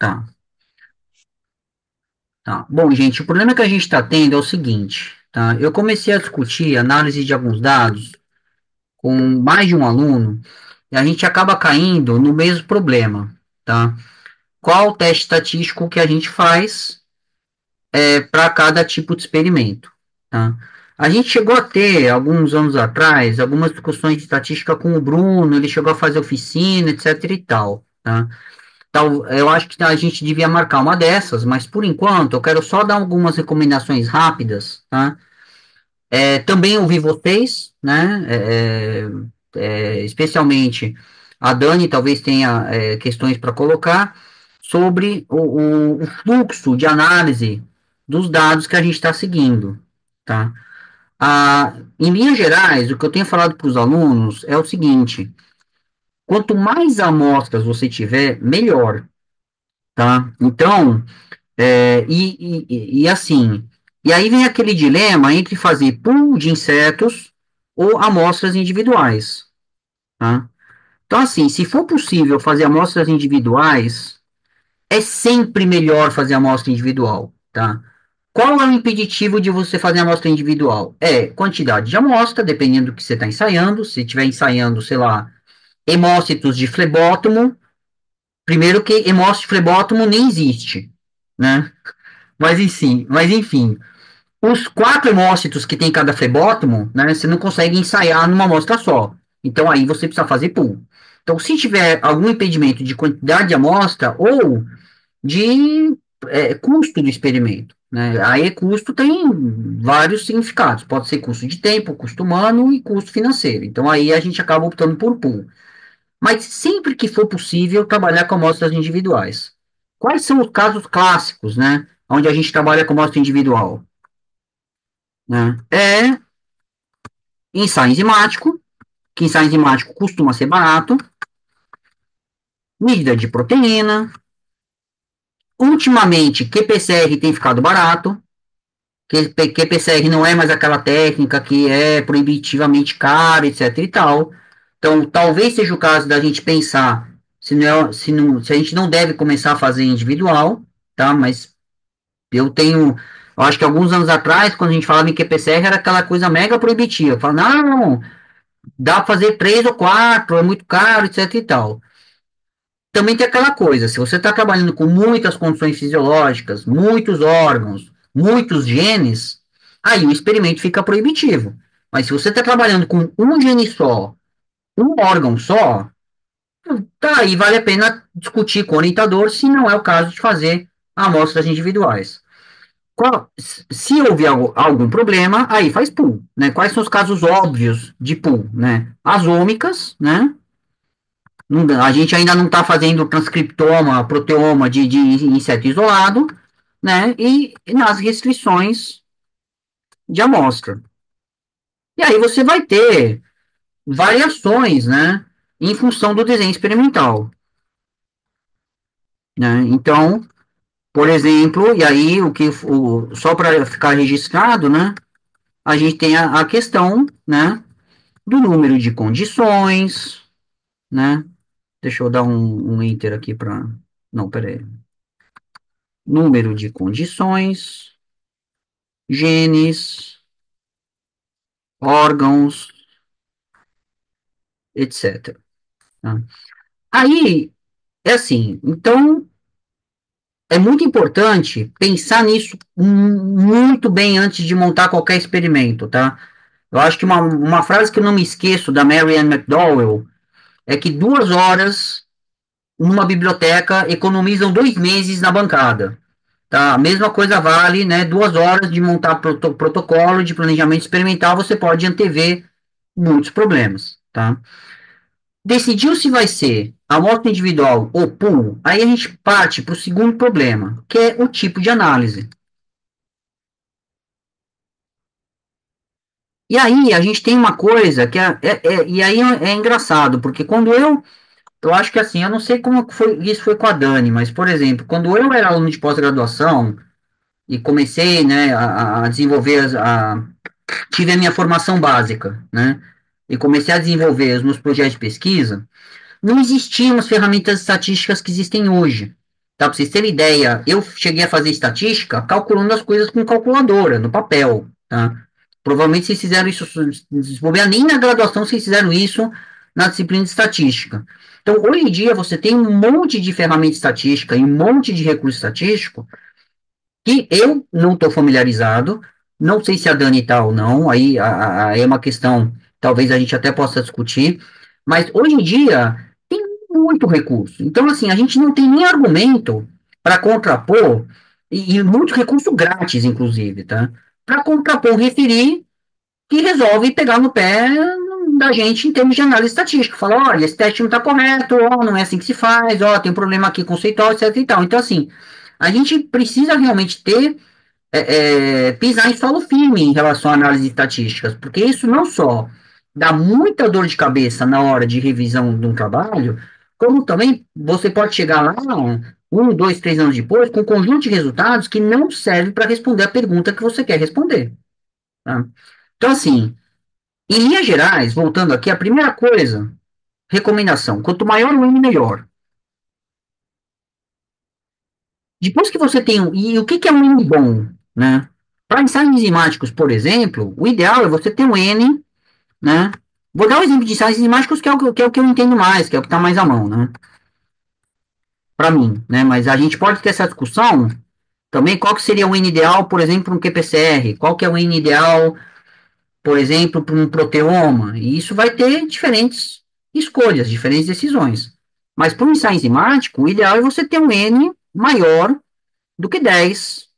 Tá, tá. Bom, gente, o problema que a gente está tendo é o seguinte, tá? Eu comecei a discutir análise de alguns dados com mais de um aluno e a gente acaba caindo no mesmo problema, tá? Qual o teste estatístico que a gente faz para cada tipo de experimento, tá? A gente chegou a ter, alguns anos atrás, algumas discussões de estatística com o Bruno, ele chegou a fazer oficina, etc e tal, tá? Eu acho que a gente devia marcar uma dessas, mas por enquanto eu quero só dar algumas recomendações rápidas, tá? Também ouvi vocês, né? Especialmente a Dani talvez tenha questões para colocar sobre o fluxo de análise dos dados que a gente está seguindo, tá? Em linhas gerais, o que eu tenho falado para os alunos é o seguinte: quanto mais amostras você tiver, melhor, tá? Então, assim, e aí vem aquele dilema entre fazer pool de insetos ou amostras individuais, tá? Então, assim, se for possível fazer amostras individuais, é sempre melhor fazer amostra individual, tá? Qual é o impeditivo de você fazer amostra individual? É quantidade de amostra, dependendo do que você está ensaiando. Se estiver ensaiando, sei lá, hemócitos de flebótomo, primeiro que hemócito de flebótomo nem existe, né? Mas enfim, os quatro hemócitos que tem cada flebótomo, né, você não consegue ensaiar numa amostra só. Então aí você precisa fazer pool. Então, se tiver algum impedimento de quantidade de amostra ou de custo do experimento, né? Aí custo tem vários significados. Pode ser custo de tempo, custo humano e custo financeiro. Então aí a gente acaba optando por pool. Mas sempre que for possível, trabalhar com amostras individuais. Quais são os casos clássicos, né? Onde a gente trabalha com amostra individual? Né? Ensaio enzimático, que ensaio enzimático costuma ser barato, medida de proteína. Ultimamente, QPCR tem ficado barato, QPCR não é mais aquela técnica que é proibitivamente cara, etc e tal. Então, talvez seja o caso da gente pensar se a gente não deve começar a fazer individual, tá? Mas eu acho que alguns anos atrás, quando a gente falava em QPCR, era aquela coisa mega proibitiva. Falava, não, dá para fazer três ou quatro, é muito caro, etc e tal. Também tem aquela coisa, se você está trabalhando com muitas condições fisiológicas, muitos órgãos, muitos genes, aí o experimento fica proibitivo. Mas se você está trabalhando com um gene só, um órgão só, tá aí vale a pena discutir com o orientador se não é o caso de fazer amostras individuais. Se houver algum problema, aí faz pool, né? Quais são os casos óbvios de pool, né? As ômicas, né? A gente ainda não está fazendo transcriptoma, proteoma de inseto isolado, né? E nas restrições de amostra. E aí você vai ter variações, né? Em função do desenho experimental, né? Então, por exemplo, e aí só para ficar registrado, né? A gente tem a questão, né? Do número de condições, né? Deixa eu dar um enter aqui para. Não, peraí. Número de condições, genes, órgãos, etc. Tá? Aí, é assim, então é muito importante pensar nisso muito bem antes de montar qualquer experimento, tá? Eu acho que uma frase que eu não me esqueço da Marianne McDowell é que 2 horas numa biblioteca economizam 2 meses na bancada. Tá? A mesma coisa vale, né? 2 horas de montar protocolo de planejamento experimental, você pode antever muitos problemas, tá? Decidiu se vai ser amostra individual ou pool, aí a gente parte para o segundo problema, que é o tipo de análise. E aí a gente tem uma coisa que e aí é engraçado, porque eu acho que assim, eu não sei como isso foi com a Dani, mas por exemplo, quando eu era aluno de pós-graduação e comecei, né, a desenvolver tive a minha formação básica, né, e comecei a desenvolver os meus projetos de pesquisa, não existiam as ferramentas estatísticas que existem hoje. Tá? Para vocês terem ideia, eu cheguei a fazer estatística calculando as coisas com calculadora, no papel, tá? Provavelmente vocês fizeram isso, se bobear, nem na graduação vocês fizeram isso na disciplina de estatística. Então, hoje em dia, você tem um monte de ferramenta estatística e um monte de recurso estatístico que eu não estou familiarizado, não sei se a Dani está ou não, aí é uma questão, talvez a gente até possa discutir, mas hoje em dia tem muito recurso. Então, assim, a gente não tem nem argumento para contrapor, e muito recurso grátis, inclusive, tá? Para contrapor, referir que resolve pegar no pé da gente em termos de análise estatística. Fala, olha, esse teste não está correto, ó, não é assim que se faz, ó, tem um problema aqui conceitual, etc e tal. Então, assim, a gente precisa realmente ter, pisar em solo firme em relação à análise de estatísticas, porque isso não só dá muita dor de cabeça na hora de revisão de um trabalho, como também você pode chegar lá, um, dois, 3 anos depois, com um conjunto de resultados que não serve para responder a pergunta que você quer responder. Tá? Então, assim, em linhas gerais, voltando aqui, a primeira coisa, recomendação, quanto maior o N, melhor. Depois que você tem, e o que que é um N bom, né? Para ensaios enzimáticos, por exemplo, o ideal é você ter um N, né? Vou dar um exemplo de ensaios enzimáticos que é o que eu entendo mais, que é o que está mais à mão, né? Para mim, né? Mas a gente pode ter essa discussão também, qual que seria o N ideal, por exemplo, para um QPCR, qual que é o N ideal, por exemplo, para um proteoma, e isso vai ter diferentes escolhas, diferentes decisões. Mas para um ensaio enzimático, o ideal é você ter um N maior do que 10,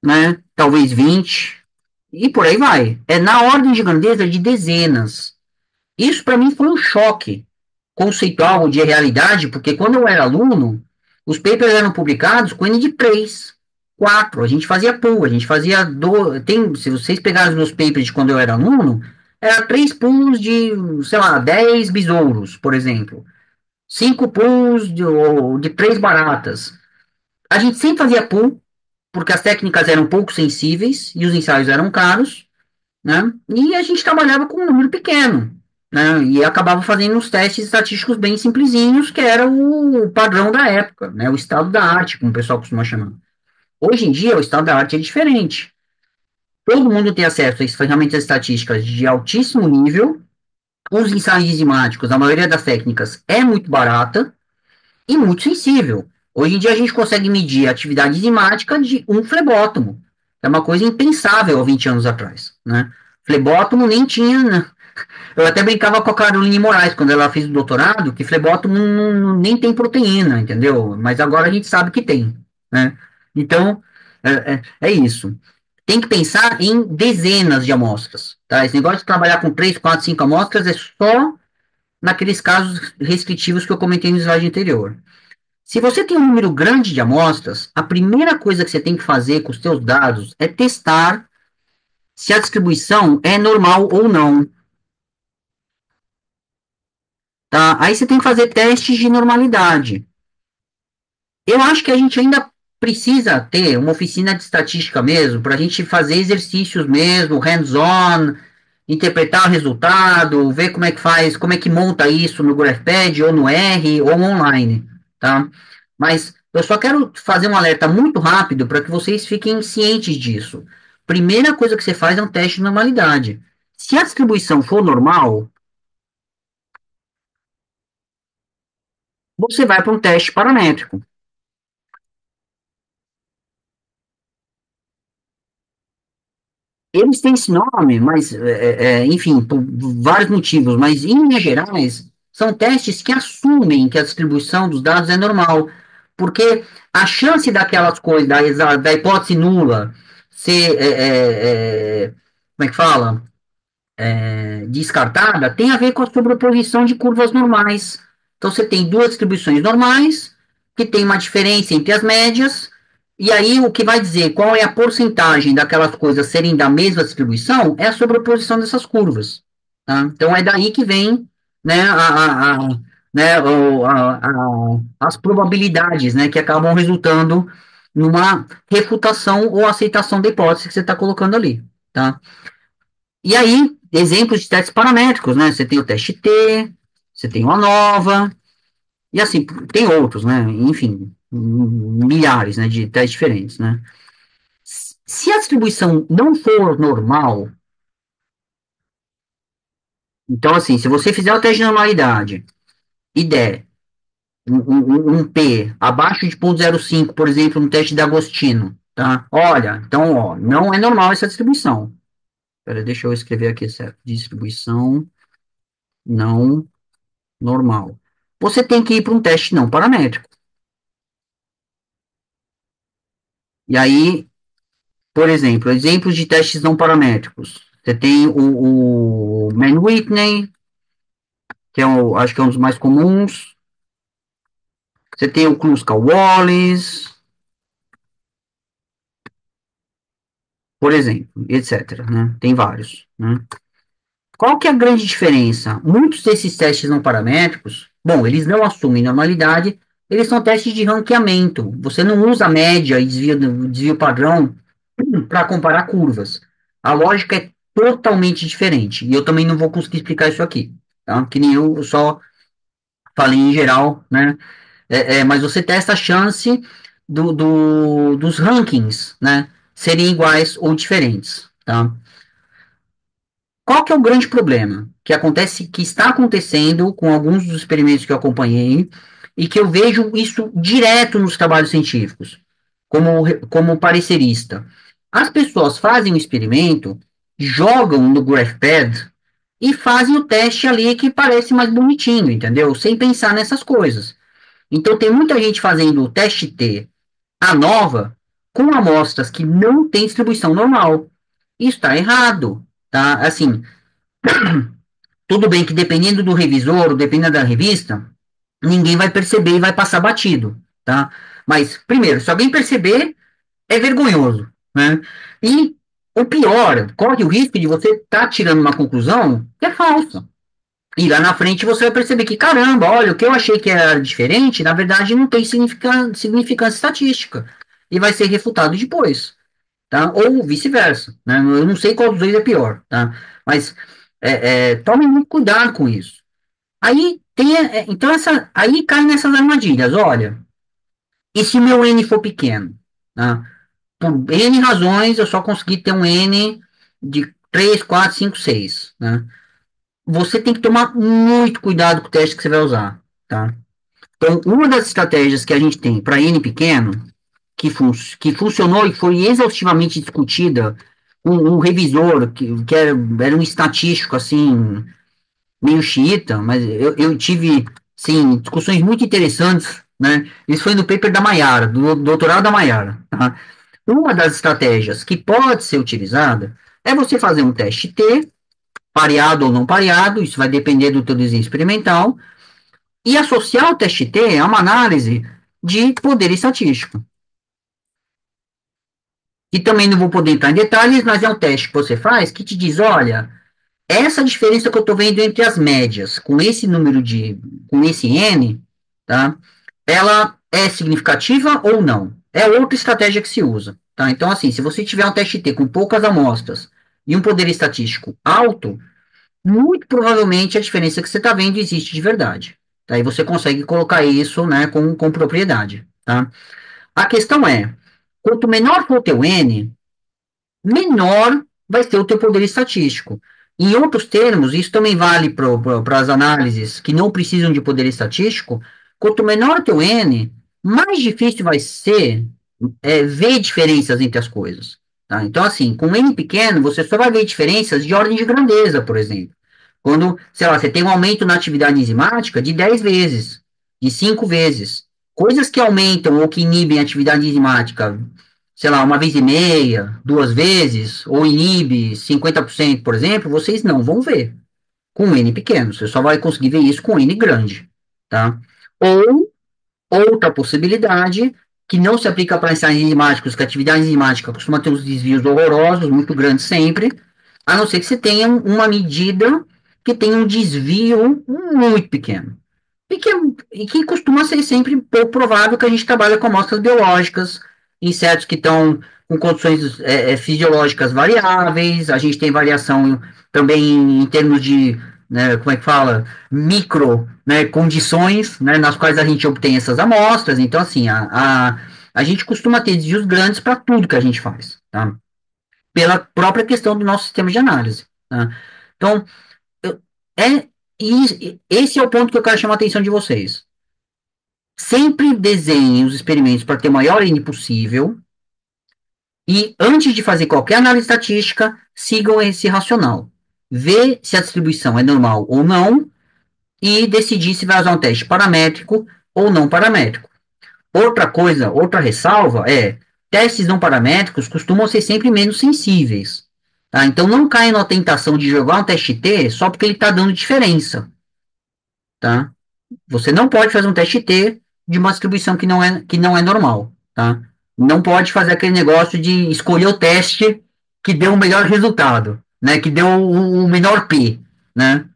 né? Talvez 20, e por aí vai. É na ordem de grandeza de dezenas. Isso para mim foi um choque conceitual de realidade, porque quando eu era aluno, os papers eram publicados com N de 3, 4. A gente fazia pool, a gente fazia. Se vocês pegarem os meus papers de quando eu era aluno, era 3 pools de, sei lá, 10 besouros, por exemplo. 5 pools de 3 baratas. A gente sempre fazia pool, porque as técnicas eram pouco sensíveis e os ensaios eram caros, né? E a gente trabalhava com um número pequeno, né? E acabava fazendo uns testes estatísticos bem simplesinhos, que era o padrão da época, né? O estado da arte, como o pessoal costuma chamar. Hoje em dia, o estado da arte é diferente. Todo mundo tem acesso a ferramentas estatísticas de altíssimo nível. Os ensaios enzimáticos, a maioria das técnicas é muito barata e muito sensível. Hoje em dia a gente consegue medir a atividade enzimática de um flebótomo. É uma coisa impensável há 20 anos atrás, né? Flebótomo nem tinha, né? Eu até brincava com a Caroline Moraes, quando ela fez o doutorado, que flebótomo nem tem proteína, entendeu? Mas agora a gente sabe que tem, né? Então, é isso. Tem que pensar em dezenas de amostras, tá? Esse negócio de trabalhar com 3, 4, 5 amostras é só naqueles casos restritivos que eu comentei no slide anterior. Se você tem um número grande de amostras, a primeira coisa que você tem que fazer com os seus dados é testar se a distribuição é normal ou não. Tá? Aí você tem que fazer testes de normalidade. Eu acho que a gente ainda precisa ter uma oficina de estatística mesmo, para a gente fazer exercícios mesmo, hands-on, interpretar o resultado, ver como é que faz, como é que monta isso no GraphPad, ou no R, ou online, tá? Mas eu só quero fazer um alerta muito rápido para que vocês fiquem cientes disso. Primeira coisa que você faz é um teste de normalidade. Se a distribuição for normal, você vai para um teste paramétrico. Eles têm esse nome, mas, enfim, por vários motivos, mas em linhas gerais, são testes que assumem que a distribuição dos dados é normal, porque a chance daquelas coisas, da hipótese nula, ser, como é que fala? Descartada tem a ver com a sobreposição de curvas normais. Então você tem duas distribuições normais, que tem uma diferença entre as médias, e aí o que vai dizer qual é a porcentagem daquelas coisas serem da mesma distribuição é a sobreposição dessas curvas. Tá? Então é daí que vem, né, né, as probabilidades, né, que acabam resultando numa refutação ou aceitação da hipótese que você está colocando ali. Tá? E aí, exemplos de testes paramétricos, né? Você tem o teste T, você tem o ANOVA, e assim, tem outros, né? Enfim. milhares, né, de testes diferentes, né? Se a distribuição não for normal, então, assim, se você fizer o teste de normalidade e der um P abaixo de 0,05, por exemplo, no teste de Agostino, tá? Olha, então, ó, não é normal essa distribuição. Pera, deixa eu escrever aqui certo. Distribuição não normal. Você tem que ir para um teste não paramétrico. E aí, por exemplo, exemplos de testes não paramétricos. Você tem o Mann-Whitney, que é acho que é um dos mais comuns. Você tem o Kruskal-Wallis, por exemplo, etc, né? Tem vários, né? Qual que é a grande diferença? Muitos desses testes não paramétricos, bom, eles não assumem normalidade, eles são testes de ranqueamento. Você não usa média e desvio padrão para comparar curvas. A lógica é totalmente diferente. E eu também não vou conseguir explicar isso aqui, tá? Que nem eu só falei em geral, né? Mas você testa a chance dos rankings, né? Serem iguais ou diferentes, tá? Qual que é o grande problema que acontece, que está acontecendo com alguns dos experimentos que eu acompanhei e que eu vejo isso direto nos trabalhos científicos, como parecerista. As pessoas fazem o experimento, jogam no GraphPad e fazem o teste ali que parece mais bonitinho, entendeu? Sem pensar nessas coisas. Então tem muita gente fazendo o teste T, a nova, com amostras que não tem distribuição normal. Isso está errado, tá? Assim, tudo bem que dependendo do revisor, ou dependendo da revista, ninguém vai perceber e vai passar batido, tá? Mas, primeiro, se alguém perceber, é vergonhoso, né? E o pior, corre o risco de você estar tá tirando uma conclusão que é falsa. E lá na frente você vai perceber que, caramba, olha, o que eu achei que era diferente, na verdade não tem significância estatística. E vai ser refutado depois, tá? Ou vice-versa, né? Eu não sei qual dos dois é pior, tá? Mas tome muito cuidado com isso. Aí tem, então aí cai nessas armadilhas. Olha, e se o meu N for pequeno? Tá? Por N razões, eu só consegui ter um N de 3, 4, 5, 6. Né? Você tem que tomar muito cuidado com o teste que você vai usar. Tá? Então, uma das estratégias que a gente tem para N pequeno, que funcionou e foi exaustivamente discutida, um revisor que era um estatístico assim, meio xiita, mas eu tive, sim, discussões muito interessantes, né? Isso foi no paper da Maiara, do doutorado da Maiara, tá? Uma das estratégias que pode ser utilizada é você fazer um teste T, pareado ou não pareado, isso vai depender do teu desenho experimental, e associar o teste T a uma análise de poder estatístico. E também não vou poder entrar em detalhes, mas é um teste que você faz que te diz, olha, essa diferença que eu estou vendo entre as médias, com esse N, tá? Ela é significativa ou não? É outra estratégia que se usa, tá? Então, assim, se você tiver um teste T com poucas amostras e um poder estatístico alto, muito provavelmente a diferença que você está vendo existe de verdade. Tá? E você consegue colocar isso, né, com propriedade, tá? A questão é, quanto menor for o teu N, menor vai ser o teu poder estatístico. Em outros termos, isso também vale para as análises que não precisam de poder estatístico. Quanto menor o teu N, mais difícil vai ser ver diferenças entre as coisas. Tá? Então, assim, com N pequeno, você só vai ver diferenças de ordem de grandeza, por exemplo. Quando, sei lá, você tem um aumento na atividade enzimática de 10 vezes, de 5 vezes. Coisas que aumentam ou que inibem a atividade enzimática, sei lá, uma vez e meia, duas vezes, ou inibe 50%, por exemplo, vocês não vão ver com N pequeno. Você só vai conseguir ver isso com N grande, tá? Ou outra possibilidade, que não se aplica para ensaios enzimáticos, que a atividade enzimática costuma ter uns desvios horrorosos, muito grandes sempre, a não ser que você tenha uma medida que tenha um desvio muito pequeno. E que costuma ser sempre pouco provável que a gente trabalha com amostras biológicas, insetos que estão com condições fisiológicas variáveis, a gente tem variação também em termos né, como é que fala? Micro, né, condições, né, nas quais a gente obtém essas amostras. Então, assim, a gente costuma ter desvios grandes para tudo que a gente faz, tá? Pela própria questão do nosso sistema de análise, tá? Então, eu- é, esse é o ponto que eu quero chamar a atenção de vocês. Sempre desenhem os experimentos para ter o maior N possível e, antes de fazer qualquer análise estatística, sigam esse racional. Vê se a distribuição é normal ou não e decidir se vai usar um teste paramétrico ou não paramétrico. Outra coisa, outra ressalva é, testes não paramétricos costumam ser sempre menos sensíveis. Tá? Então não caia na tentação de jogar um teste T só porque ele está dando diferença. Tá? Você não pode fazer um teste T de uma distribuição que não é normal. Tá? Não pode fazer aquele negócio de escolher o teste que deu o melhor resultado, né? Que deu o menor P. Né?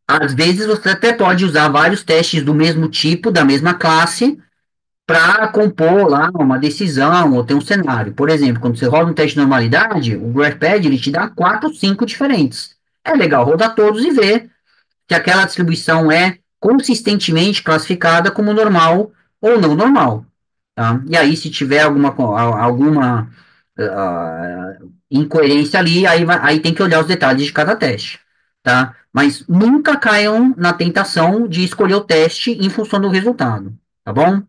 Às vezes você até pode usar vários testes do mesmo tipo, da mesma classe, para compor lá uma decisão ou ter um cenário. Por exemplo, quando você roda um teste de normalidade, o GraphPad ele te dá quatro ou cinco diferentes. É legal rodar todos e ver que aquela distribuição é consistentemente classificada como normal ou não normal. Tá? E aí, se tiver alguma incoerência ali, aí tem que olhar os detalhes de cada teste. Tá? Mas nunca caiam na tentação de escolher o teste em função do resultado. Tá bom?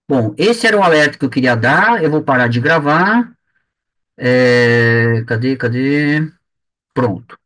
Bom, esse era o alerta que eu queria dar. Eu vou parar de gravar. Cadê? Pronto.